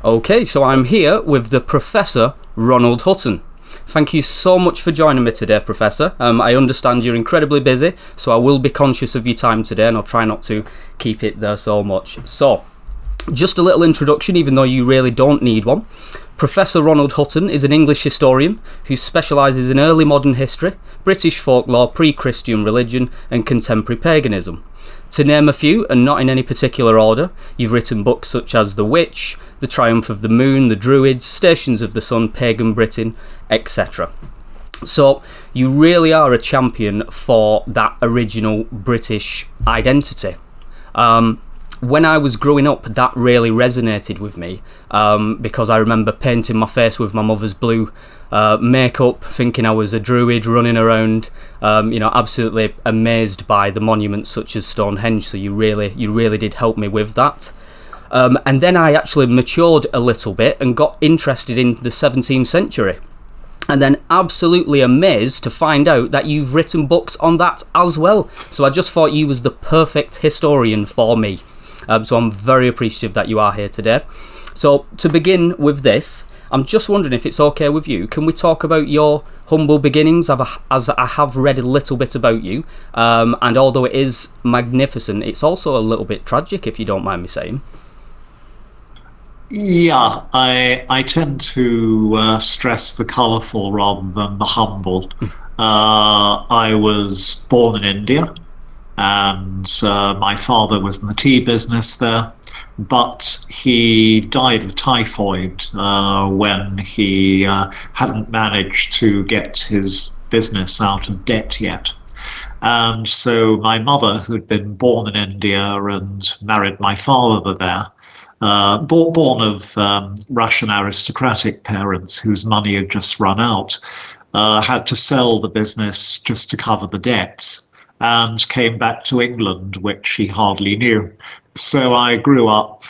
Okay, so I'm here with the Professor Ronald Hutton. Thank you so much for joining me today, Professor. I understand you're incredibly busy, so I will be conscious of your time today, and I'll try not to keep it there so much. So, just a little introduction, even though you really don't need one. Professor Ronald Hutton is an English historian who specialises in early modern history, British folklore, pre-Christian religion, and contemporary paganism. To name a few, and not in any particular order, you've written books such as The Witch, The Triumph of the Moon, The Druids, Stations of the Sun, Pagan Britain, etc. So you really are a champion for that original British identity. When I was growing up, that really resonated with me because I remember painting my face with my mother's blue makeup, thinking I was a druid running around, absolutely amazed by the monuments such as Stonehenge. So you really did help me with that. And then I actually matured a little bit and got interested in the 17th century. And then absolutely amazed to find out that you've written books on that as well. So I just thought you was the perfect historian for me. So I'm very appreciative that you are here today. So to begin with this, I'm just wondering if it's okay with you. Can we talk about your humble beginnings, as I have read a little bit about you? And although it is magnificent, it's also a little bit tragic, if you don't mind me saying. Yeah, I tend to stress the colourful rather than the humble. I was born in India, and my father was in the tea business there, but he died of typhoid when he hadn't managed to get his business out of debt yet. And so my mother, who'd been born in India and married my father there, born of Russian aristocratic parents whose money had just run out, had to sell the business just to cover the debts, and came back to England, which she hardly knew. So I grew up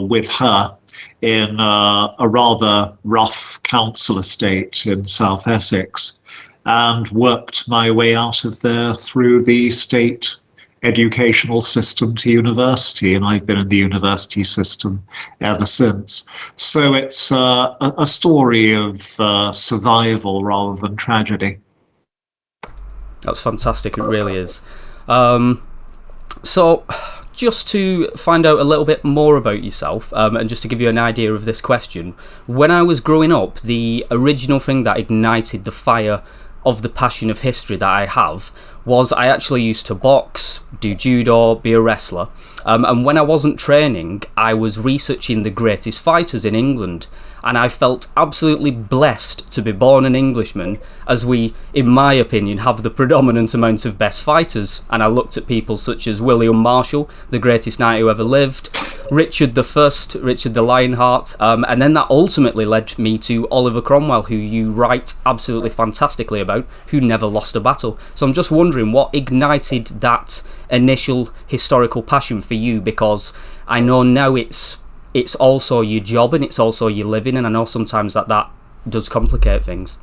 with her in a rather rough council estate in South Essex, and worked my way out of there through the state educational system to university, and I've been in the university system ever since. So it's a story of survival rather than tragedy. That's fantastic, it really is. So, just to find out a little bit more about yourself, and just to give you an idea of this question, when I was growing up, the original thing that ignited the fire of the passion of history that I have was I actually used to box, do judo, be a wrestler, and when I wasn't training, I was researching the greatest fighters in England, and I felt absolutely blessed to be born an Englishman, as we, in my opinion, have the predominant amount of best fighters. And I looked at people such as William Marshall, the greatest knight who ever lived, Richard the Lionheart, and then that ultimately led me to Oliver Cromwell, who you write absolutely fantastically about, who never lost a battle. So I'm just wondering what ignited that initial historical passion for you, because I know now it's also your job and it's also your living, and I know sometimes that does complicate things.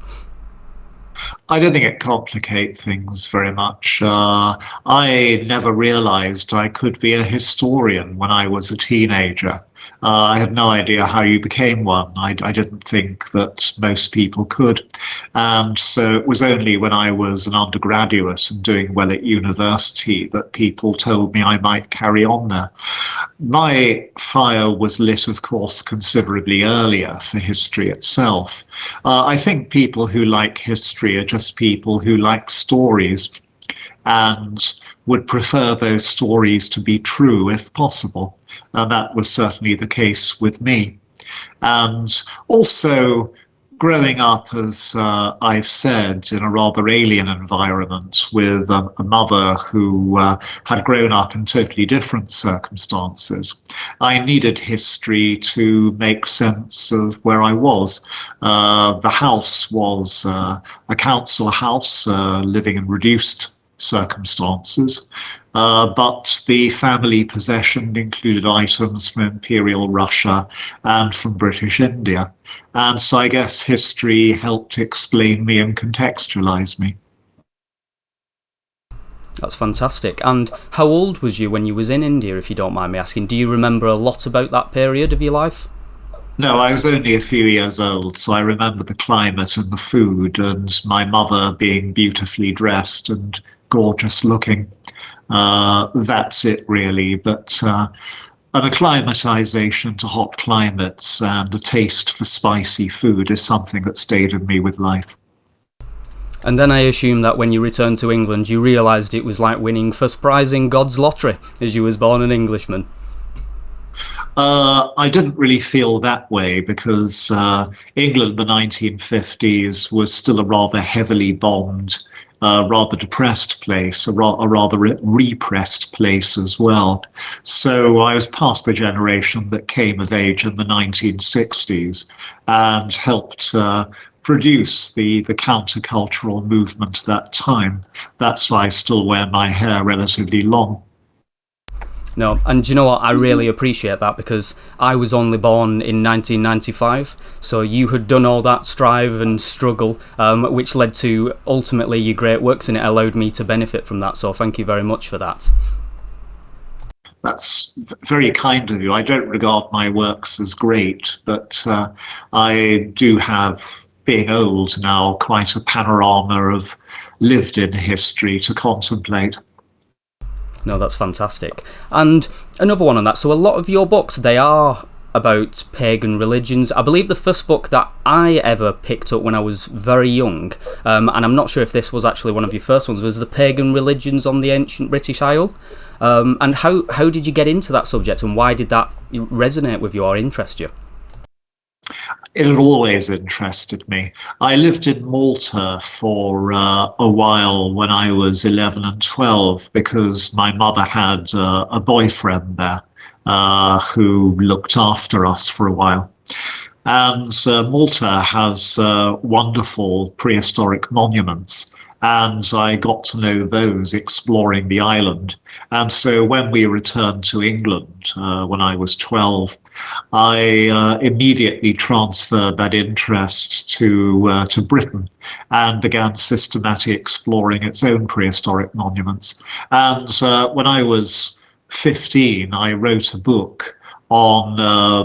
I don't think it complicates things very much. I never realized I could be a historian when I was a teenager. I had no idea how you became one. I didn't think that most people could. And so it was only when I was an undergraduate and doing well at university that people told me I might carry on there. My fire was lit, of course, considerably earlier for history itself. I think people who like history are just people who like stories and would prefer those stories to be true if possible. And that was certainly the case with me. And also, growing up, as I've said, in a rather alien environment with a mother who had grown up in totally different circumstances, I needed history to make sense of where I was. The house was a council house, living in reduced circumstances, but the family possession included items from Imperial Russia and from British India. And so I guess history helped explain me and contextualize me. That's fantastic. And how old was you when you was in India, if you don't mind me asking? Do you remember a lot about that period of your life? No, I was only a few years old, so I remember the climate and the food, and my mother being beautifully dressed and gorgeous looking. That's it, really. But an acclimatization to hot climates and a taste for spicy food is something that stayed with me with life. And then I assume that when you returned to England, you realised it was like winning first prize in God's lottery, as you was born an Englishman. I didn't really feel that way because England in the 1950s was still a rather heavily bombed, rather depressed place, a rather repressed place as well. So I was past the generation that came of age in the 1960s and helped produce the countercultural movement at that time. That's why I still wear my hair relatively long. No, and do you know what? I really appreciate that because I was only born in 1995, so you had done all that strive and struggle, which led to ultimately your great works, and it allowed me to benefit from that. So thank you very much for that. That's very kind of you. I don't regard my works as great, but I do have, being old now, quite a panorama of lived in history to contemplate. No, that's fantastic. And another one on that. So a lot of your books, they are about pagan religions. I believe the first book that I ever picked up when I was very young, and I'm not sure if this was actually one of your first ones, was The Pagan Religions on the Ancient British Isle. And how did you get into that subject, and why did that resonate with you or interest you? It had always interested me. I lived in Malta for a while when I was 11 and 12 because my mother had a boyfriend there who looked after us for a while. And Malta has wonderful prehistoric monuments. And I got to know those exploring the island. And so when we returned to England, when I was 12, I immediately transferred that interest to Britain and began systematically exploring its own prehistoric monuments. And when I was 15, I wrote a book on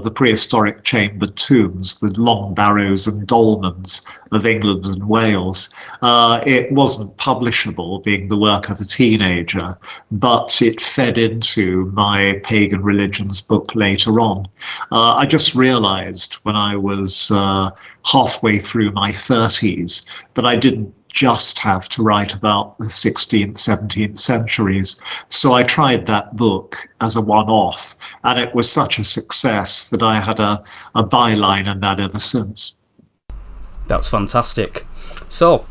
the prehistoric chambered tombs, the long barrows and dolmens of England and Wales. It wasn't publishable, being the work of a teenager, but it fed into my pagan religions book later on. I just realized when I was halfway through my 30s that I didn't just have to write about the 16th, 17th centuries. So I tried that book as a one-off, and it was such a success that I had a byline in that ever since. That's fantastic. So,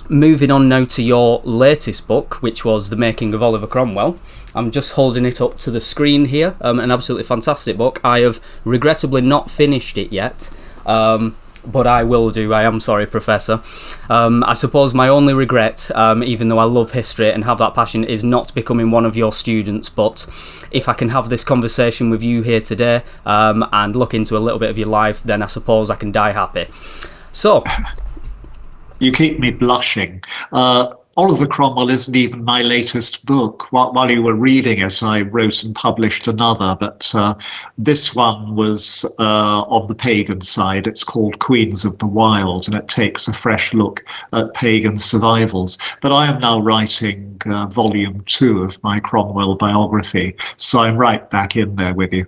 moving on now to your latest book, which was The Making of Oliver Cromwell. I'm just holding it up to the screen here. An absolutely fantastic book. I have regrettably not finished it yet. But I will do. I am sorry, Professor. I suppose my only regret, even though I love history and have that passion, is not becoming one of your students. But if I can have this conversation with you here today and look into a little bit of your life, then I suppose I can die happy. So, you keep me blushing. Oliver Cromwell isn't even my latest book. While you were reading it, I wrote and published another, but this one was on the pagan side. It's called Queens of the Wild, and it takes a fresh look at pagan survivals. But I am now writing volume 2 of my Cromwell biography, so I'm right back in there with you.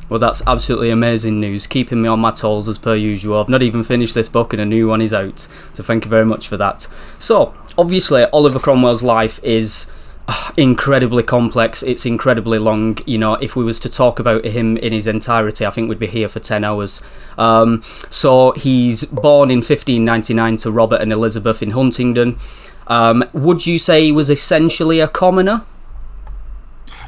Well, that's absolutely amazing news, keeping me on my toes as per usual. I've not even finished this book and a new one is out, so thank you very much for that. So, obviously, Oliver Cromwell's life is incredibly complex, it's incredibly long. You know, if we was to talk about him in his entirety, I think we'd be here for 10 hours. So, he's born in 1599 to Robert and Elizabeth in Huntingdon. Would you say he was essentially a commoner?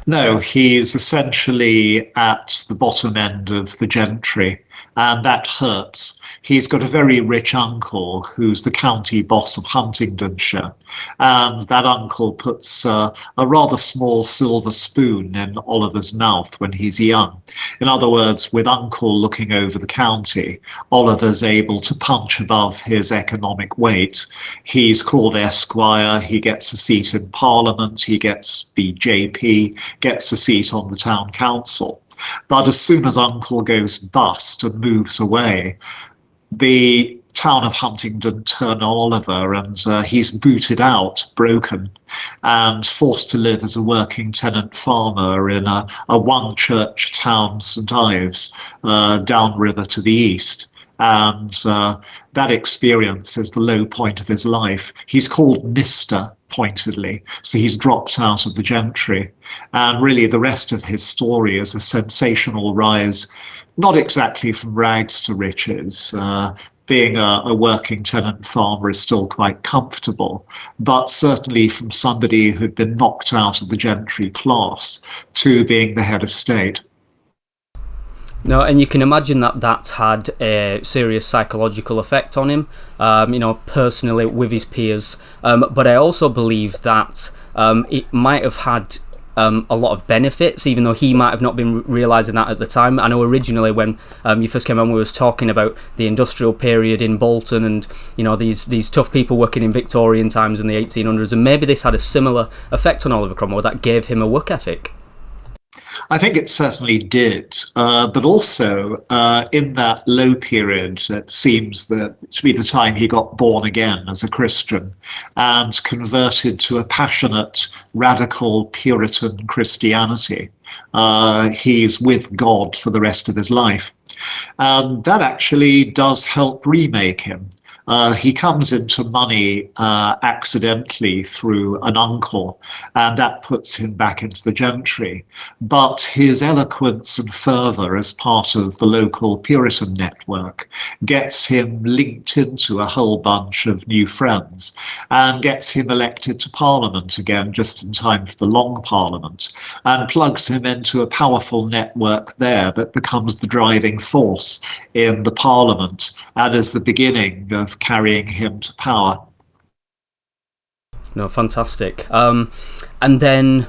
No, he's essentially at the bottom end of the gentry, and that hurts. He's got a very rich uncle who's the county boss of Huntingdonshire, and that uncle puts a rather small silver spoon in Oliver's mouth when he's young. In other words, with uncle looking over the county, Oliver's able to punch above his economic weight. He's called Esquire, he gets a seat in Parliament, he gets BJP, gets a seat on the town council. But as soon as Uncle goes bust and moves away, the town of Huntingdon turn on Oliver, and he's booted out, broken, and forced to live as a working tenant farmer in a one-church town, St Ives, downriver to the east. And that experience is the low point of his life. He's called Mr. pointedly, so he's dropped out of the gentry. And really the rest of his story is a sensational rise, not exactly from rags to riches. Being a working tenant farmer is still quite comfortable, but certainly from somebody who'd been knocked out of the gentry class to being the head of state. No, and you can imagine that that's had a serious psychological effect on him, personally with his peers. But I also believe that it might have had a lot of benefits, even though he might have not been realising that at the time. I know originally when you first came on, we was talking about the industrial period in Bolton and, these tough people working in Victorian times in the 1800s, and maybe this had a similar effect on Oliver Cromwell that gave him a work ethic. I think it certainly did, but also in that low period, it seems that to be the time he got born again as a Christian and converted to a passionate, radical Puritan Christianity. He's with God for the rest of his life. And that actually does help remake him. He comes into money accidentally through an uncle, and that puts him back into the gentry. But his eloquence and fervour as part of the local Puritan network gets him linked into a whole bunch of new friends and gets him elected to Parliament again just in time for the Long Parliament, and plugs him into a powerful network there that becomes the driving force in the Parliament and is the beginning of carrying him to power. No, fantastic. And then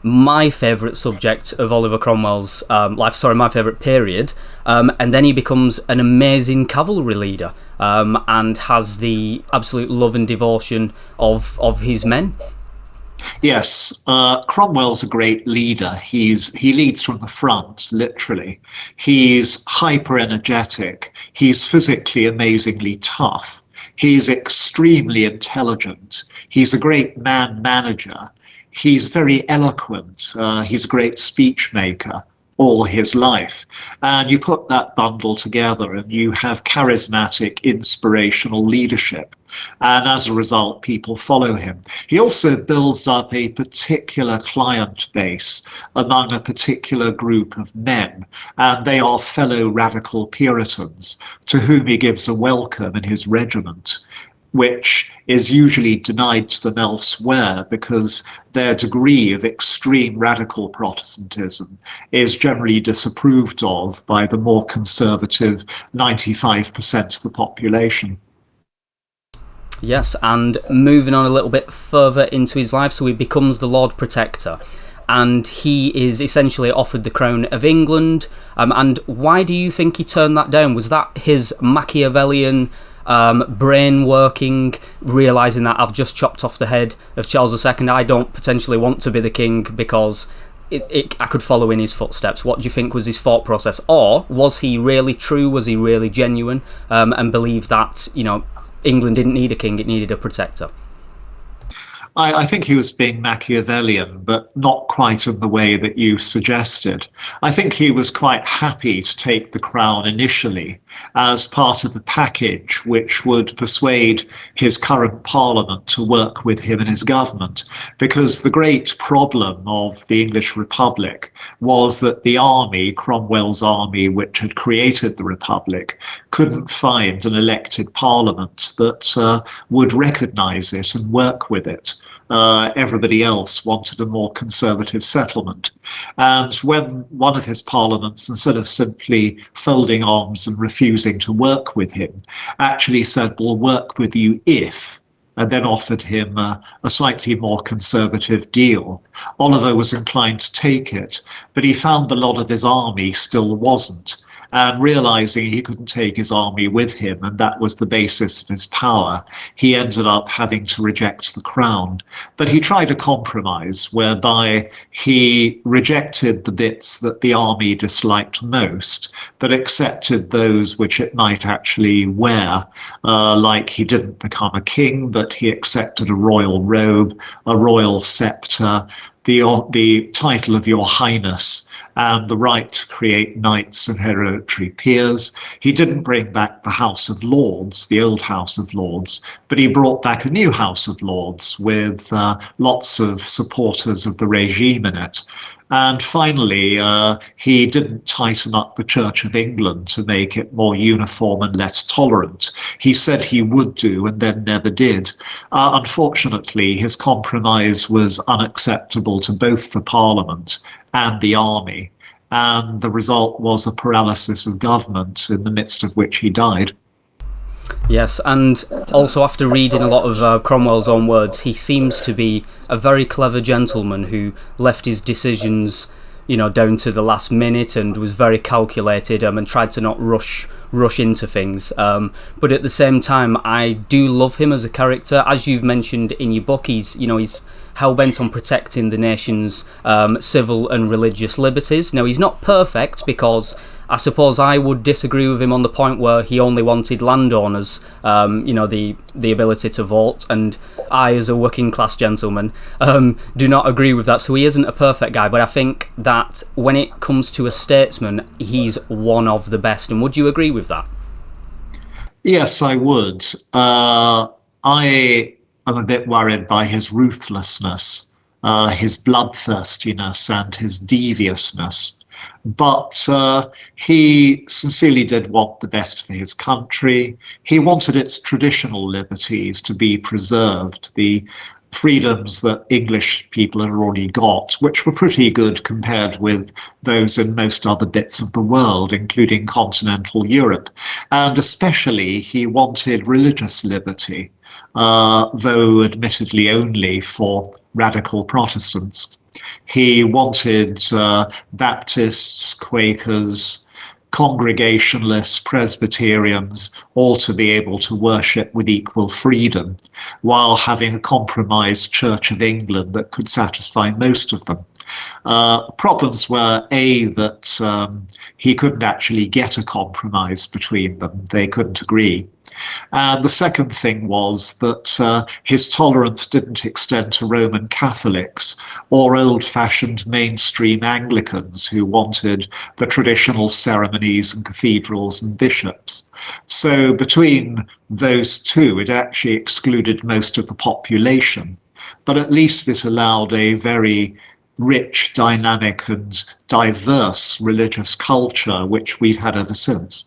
my favourite subject of Oliver Cromwell's life, my favourite period, and then he becomes an amazing cavalry leader and has the absolute love and devotion of his men. Yes, Cromwell's a great leader. He leads from the front, literally. He's hyper energetic. He's physically amazingly tough. He's extremely intelligent. He's a great man manager. He's very eloquent. He's a great speech maker all his life. And you put that bundle together and you have charismatic, inspirational leadership. And as a result, people follow him. He also builds up a particular client base among a particular group of men, and they are fellow radical Puritans to whom he gives a welcome in his regiment, which is usually denied to them elsewhere because their degree of extreme radical Protestantism is generally disapproved of by the more conservative 95% of the population. Yes, and moving on a little bit further into his life, so he becomes the Lord Protector, and he is essentially offered the crown of England. And why do you think he turned that down? Was that his Machiavellian brain working, realising that I've just chopped off the head of Charles II, I don't potentially want to be the king because I could follow in his footsteps? What do you think was his thought process? Or was he really true, was he really genuine, and believed that, England didn't need a king, it needed a protector? I think he was being Machiavellian, but not quite in the way that you suggested. I think he was quite happy to take the crown initially as part of the package which would persuade his current parliament to work with him in his government, because the great problem of the English Republic was that the army, Cromwell's army, which had created the Republic, couldn't find an elected parliament that would recognise it and work with it. Everybody else wanted a more conservative settlement. And when one of his parliaments, instead of simply folding arms and refusing to work with him, actually said, we'll work with you if, and then offered him a slightly more conservative deal, Oliver was inclined to take it, but he found the lot of his army still wasn't. And realizing he couldn't take his army with him, and that was the basis of his power, he ended up having to reject the crown. But he tried a compromise whereby he rejected the bits that the army disliked most, but accepted those which it might actually wear. Like he didn't become a king, but he accepted a royal robe, a royal scepter, the title of Your Highness, and the right to create knights and hereditary peers. He didn't bring back the House of Lords, the old House of Lords, but he brought back a new House of Lords with lots of supporters of the regime in it. And finally, he didn't tighten up the Church of England to make it more uniform and less tolerant. He said he would do and then never did. Unfortunately, his compromise was unacceptable to both the Parliament and the army, and the result was a paralysis of government, in the midst of which he died. Yes, and also after reading a lot of Cromwell's own words, he seems to be a very clever gentleman who left his decisions, down to the last minute and was very calculated and tried to not rush into things. But at the same time, I do love him as a character. As you've mentioned in your book, he's hell-bent on protecting the nation's civil and religious liberties. Now, he's not perfect, because I suppose I would disagree with him on the point where he only wanted landowners, the ability to vote, and I, as a working-class gentleman, do not agree with that. So he isn't a perfect guy, but I think that when it comes to a statesman, he's one of the best. And would you agree with that? Yes, I would. I am a bit worried by his ruthlessness, his bloodthirstiness, and his deviousness. But he sincerely did want the best for his country. He wanted its traditional liberties to be preserved, the freedoms that English people had already got, which were pretty good compared with those in most other bits of the world, including continental Europe. And especially he wanted religious liberty, though admittedly only for radical Protestants. He wanted Baptists, Quakers, Congregationalists, Presbyterians, all to be able to worship with equal freedom, while having a compromised Church of England that could satisfy most of them. Problems were, A, that he couldn't actually get a compromise between them. They couldn't agree. And the second thing was that his tolerance didn't extend to Roman Catholics or old-fashioned mainstream Anglicans who wanted the traditional ceremonies and cathedrals and bishops. So between those two, it actually excluded most of the population. But at least it allowed a very rich, dynamic and diverse religious culture, which we've had ever since.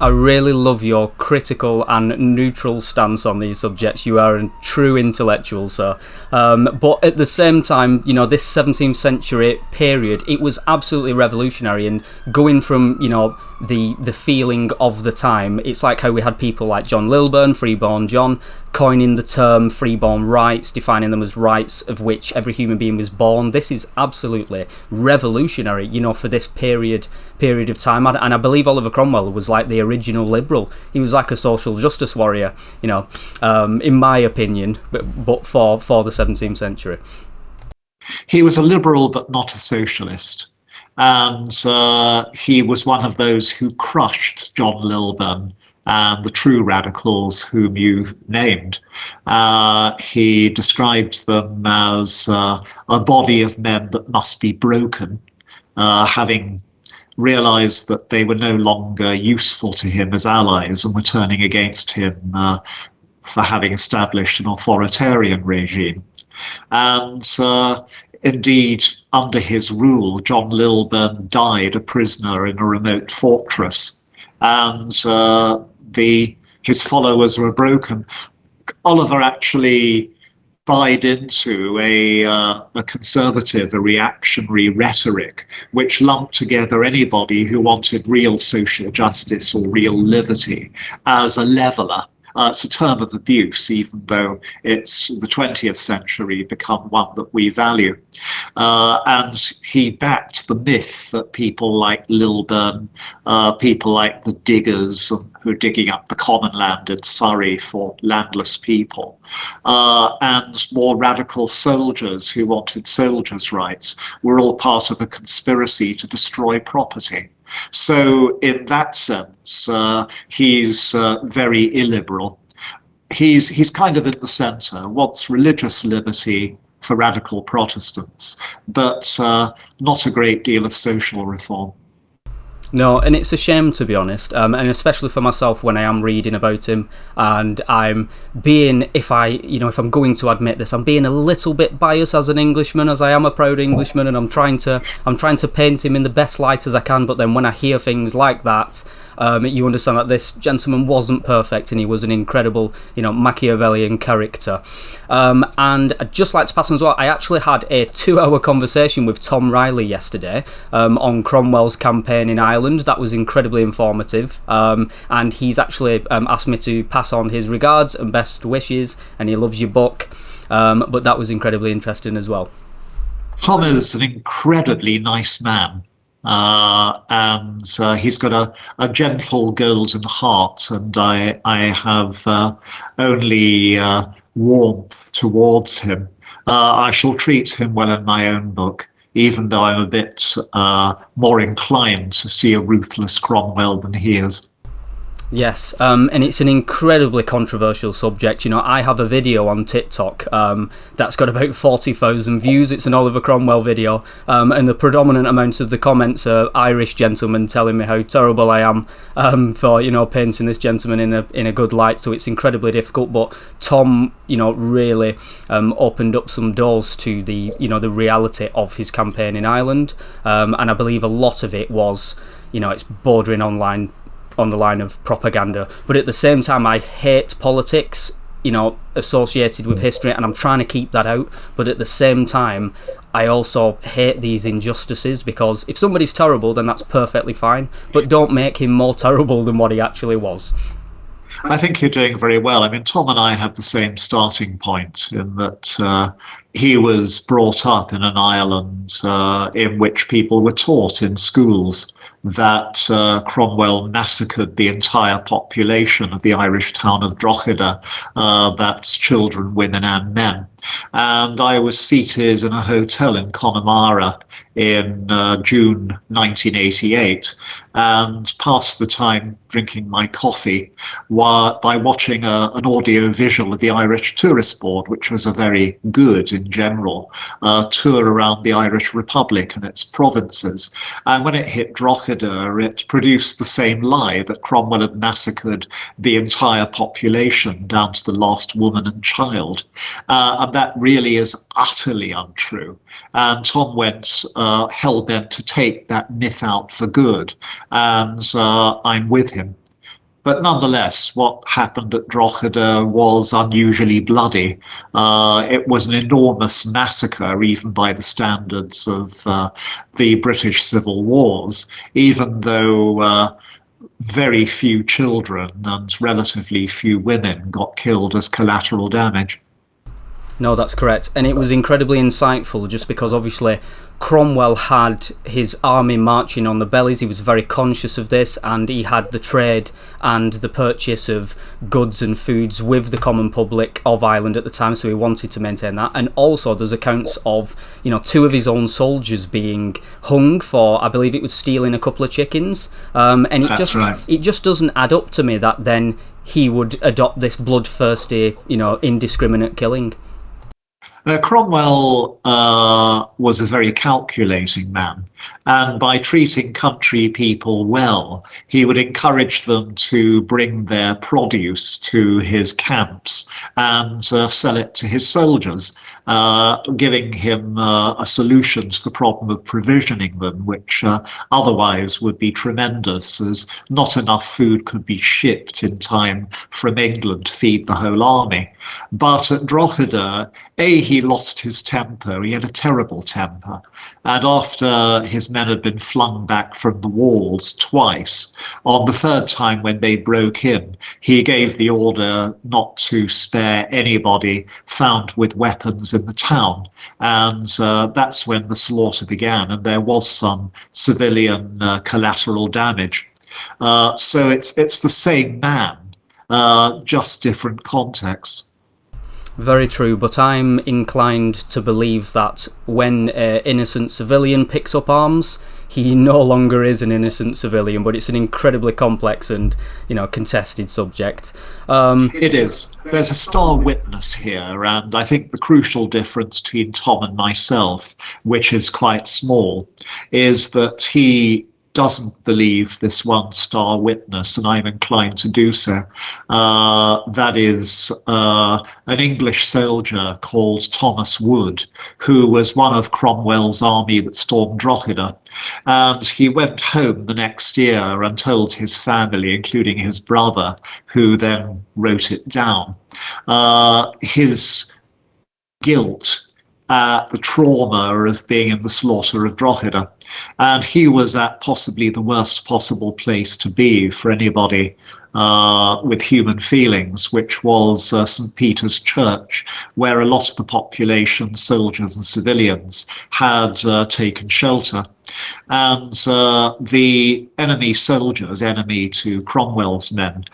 I really love your critical and neutral stance on these subjects. You are a true intellectual, sir. But at the same time, this 17th century period, it was absolutely revolutionary. And going from, the feeling of the time, it's like how we had people like John Lilburne, Freeborn John, coining the term freeborn rights, defining them as rights of which every human being was born. This is absolutely revolutionary, for this period of time. And I believe Oliver Cromwell was like the original liberal. He was like a social justice warrior, in my opinion, but for the 17th century. He was a liberal but not a socialist. And he was one of those who crushed John Lilburne and the true radicals whom you've named. He described them as a body of men that must be broken, having realized that they were no longer useful to him as allies and were turning against him for having established an authoritarian regime. And indeed, under his rule, John Lilburne died a prisoner in a remote fortress, and his followers were broken. Oliver actually buyed into a conservative, a reactionary rhetoric, which lumped together anybody who wanted real social justice or real liberty as a leveller, It's a term of abuse, even though it's the 20th century become one that we value. And he backed the myth that people like Lilburne, people like the diggers who are digging up the common land in Surrey for landless people, and more radical soldiers who wanted soldiers' rights were all part of a conspiracy to destroy property. So in that sense, he's very illiberal. He's kind of in the centre, wants religious liberty for radical Protestants, but not a great deal of social reform. No, and it's a shame, to be honest, and especially for myself when I am reading about him, and I'm being, if I'm going to admit this, I'm being a little bit biased as an Englishman, as I am a proud Englishman, and I'm trying to paint him in the best light as I can. But then when I hear things like that, you understand that this gentleman wasn't perfect, and he was an incredible, Machiavellian character. And I'd just like to pass on as well, I actually had a 2-hour conversation with Tom Riley yesterday on Cromwell's campaign in Ireland. That was incredibly informative, and he's actually asked me to pass on his regards and best wishes, and he loves your book, but that was incredibly interesting as well. Tom is an incredibly nice man. And he's got a gentle golden heart, and I have only warmth towards him. I shall treat him well in my own book, even though I'm a bit more inclined to see a ruthless Cromwell than he is. Yes, and it's an incredibly controversial subject. I have a video on TikTok that's got about 40,000 views. It's an Oliver Cromwell video, and the predominant amount of the comments are Irish gentlemen telling me how terrible I am for painting this gentleman in a good light. So it's incredibly difficult. But Tom, really opened up some doors to the the reality of his campaign in Ireland, and I believe a lot of it was it's bordering on the line of propaganda, but at the same time I hate politics associated with history, and I'm trying to keep that out, but at the same time I also hate these injustices, because if somebody's terrible, then that's perfectly fine, but don't make him more terrible than what he actually was. I think you're doing very well. I mean, Tom and I have the same starting point in that he was brought up in an Ireland in which people were taught in schools that Cromwell massacred the entire population of the Irish town of Drogheda, that's children, women and men. And I was seated in a hotel in Connemara in June 1988 and passed the time drinking my coffee by watching an audio visual of the Irish Tourist Board, which was a very good, in general, tour around the Irish Republic and its provinces. And when it hit Drogheda, it produced the same lie that Cromwell had massacred the entire population down to the last woman and child. And that really is utterly untrue. And Tom went hell-bent to take that myth out for good, and I'm with him. But nonetheless, what happened at Drogheda was unusually bloody. It was an enormous massacre, even by the standards of the British Civil Wars, even though very few children and relatively few women got killed as collateral damage. No, that's correct. And it was incredibly insightful, just because obviously Cromwell had his army marching on the bellies. He was very conscious of this, and he had the trade and the purchase of goods and foods with the common public of Ireland at the time, so he wanted to maintain that. And also there's accounts of 2 of his own soldiers being hung for, I believe it was stealing a couple of chickens, and it just doesn't add up to me that then he would adopt this bloodthirsty indiscriminate killing. Cromwell was a very calculating man, and by treating country people well, he would encourage them to bring their produce to his camps and sell it to his soldiers, giving him a solution to the problem of provisioning them, which otherwise would be tremendous, as not enough food could be shipped in time from England to feed the whole army. But at Drogheda, he lost his temper. He had a terrible temper. And after his men had been flung back from the walls twice, on the third time when they broke in, he gave the order not to spare anybody found with weapons in the town. And that's when the slaughter began. And there was some civilian collateral damage. So it's the same man, just different contexts. Very true, but I'm inclined to believe that when an innocent civilian picks up arms, he no longer is an innocent civilian, but it's an incredibly complex and, contested subject. It is. There's a star witness here, and I think the crucial difference between Tom and myself, which is quite small, is that he doesn't believe this one star witness, and I'm inclined to do so. That is an English soldier called Thomas Wood, who was one of Cromwell's army that stormed Drogheda. And he went home the next year and told his family, including his brother, who then wrote it down, his guilt at the trauma of being in the slaughter of Drogheda. And he was at possibly the worst possible place to be for anybody with human feelings, which was St. Peter's Church, where a lot of the population, soldiers and civilians, had taken shelter. And the enemy soldiers, enemy to Cromwell's men,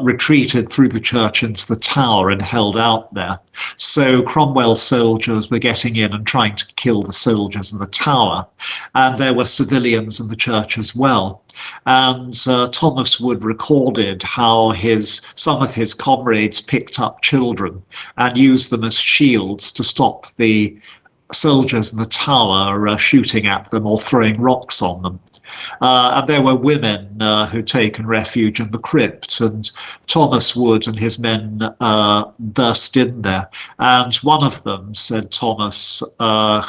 retreated through the church into the tower and held out there. So Cromwell's soldiers were getting in and trying to kill the soldiers in the tower. And there were civilians in the church as well. And Thomas Wood recorded how some of his comrades picked up children and used them as shields to stop the soldiers in the tower shooting at them or throwing rocks on them. And there were women who'd taken refuge in the crypt, and Thomas Wood and his men burst in there. And one of them, said Thomas,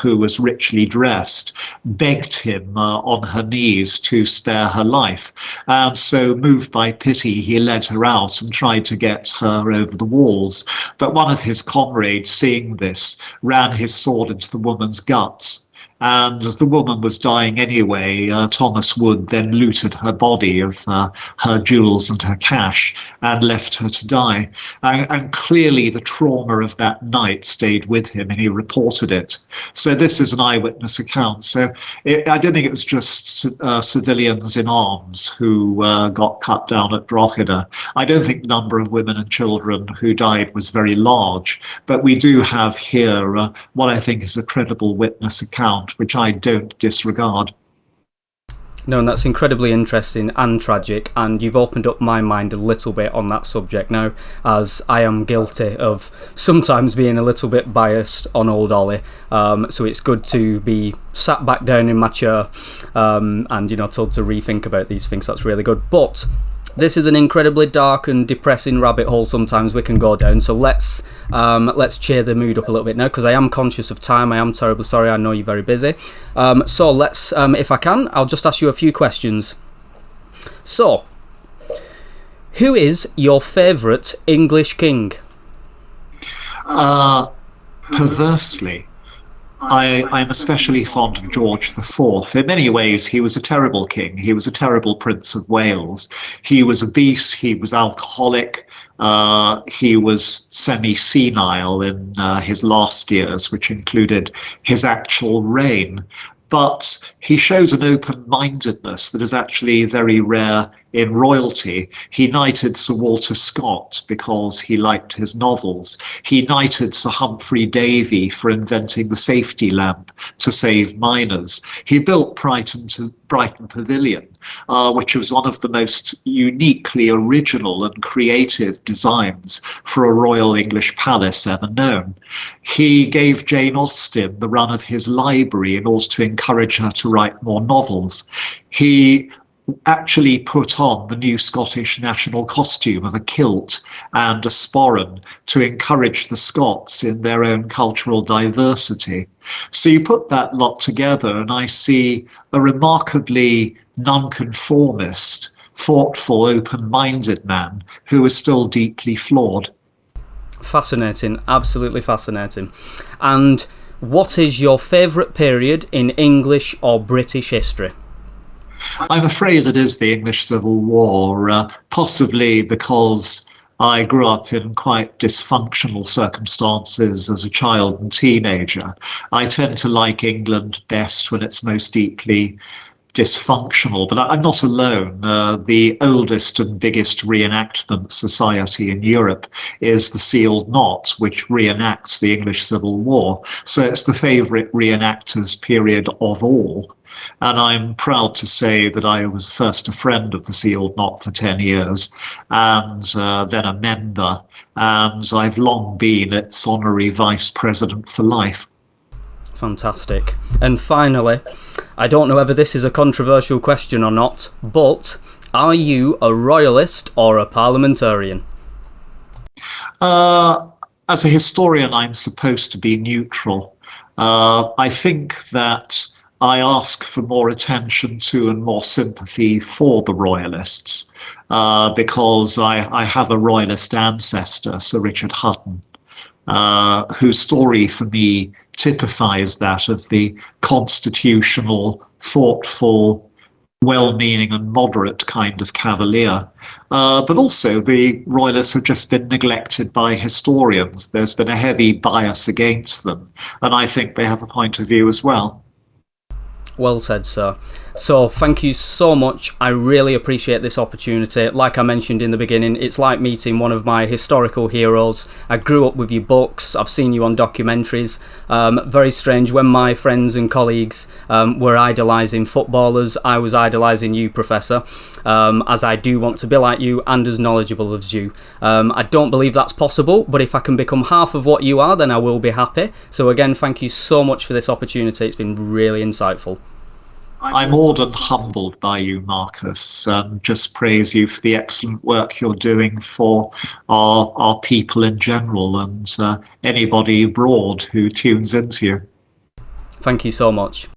who was richly dressed, begged him on her knees to spare her life. And so, moved by pity, he led her out and tried to get her over the walls. But one of his comrades, seeing this, ran his sword into the woman's guts. And as the woman was dying anyway, Thomas Wood then looted her body of her jewels and her cash and left her to die. And clearly the trauma of that night stayed with him, and he reported it. So this is an eyewitness account. So I don't think it was just civilians in arms who got cut down at Drogheda. I don't think the number of women and children who died was very large, but we do have here what I think is a credible witness account, which I don't disregard. No, and that's incredibly interesting and tragic, and you've opened up my mind a little bit on that subject now, as I am guilty of sometimes being a little bit biased on old Ollie. So it's good to be sat back down in my chair and told to rethink about these things. That's really good. But this is an incredibly dark and depressing rabbit hole sometimes we can go down, so let's cheer the mood up a little bit now, because I am conscious of time. I am terribly sorry, I know you're very busy. So let's, if I can, I'll just ask you a few questions. So, who is your favourite English king? Perversely, I'm especially fond of George IV. In many ways, he was a terrible king. He was a terrible Prince of Wales. He was obese, he was alcoholic, he was semi-senile in his last years, which included his actual reign. But he shows an open-mindedness that is actually very rare in royalty. He knighted Sir Walter Scott because he liked his novels. He knighted Sir Humphrey Davy for inventing the safety lamp to save miners. He built Brighton Pavilion, which was one of the most uniquely original and creative designs for a Royal English palace ever known. He gave Jane Austen the run of his library in order to encourage her to write more novels. He actually put on the new Scottish national costume of a kilt and a sporran to encourage the Scots in their own cultural diversity. So you put that lot together and I see a remarkably nonconformist, thoughtful, open-minded man who is still deeply flawed. Fascinating, absolutely fascinating. And what is your favourite period in English or British history? I'm afraid it is the English Civil War, possibly because I grew up in quite dysfunctional circumstances as a child and teenager. I tend to like England best when it's most deeply dysfunctional, but I'm not alone. The oldest and biggest reenactment society in Europe is the Sealed Knot, which reenacts the English Civil War. So it's the favourite reenactors period of all. And I'm proud to say that I was first a friend of the Sealed Knot for 10 years and then a member, and I've long been its honorary vice president for life. Fantastic. And finally, I don't know whether this is a controversial question or not, but are you a royalist or a parliamentarian? As a historian, I'm supposed to be neutral. I think that I ask for more attention to and more sympathy for the royalists because I have a royalist ancestor, Sir Richard Hutton, whose story for me typifies that of the constitutional, thoughtful, well-meaning and moderate kind of cavalier. But also the royalists have just been neglected by historians. There's been a heavy bias against them, and I think they have a point of view as well. Well said, sir. So thank you so much. I really appreciate this opportunity. Like I mentioned in the beginning, it's like meeting one of my historical heroes. I grew up with your books. I've seen you on documentaries. Very strange. When my friends and colleagues were idolising footballers, I was idolising you, Professor, as I do want to be like you and as knowledgeable as you. I don't believe that's possible, but if I can become half of what you are, then I will be happy. So again, thank you so much for this opportunity. It's been really insightful. I'm more than humbled by you, Marcus, and just praise you for the excellent work you're doing for our people in general and anybody abroad who tunes into you. Thank you so much.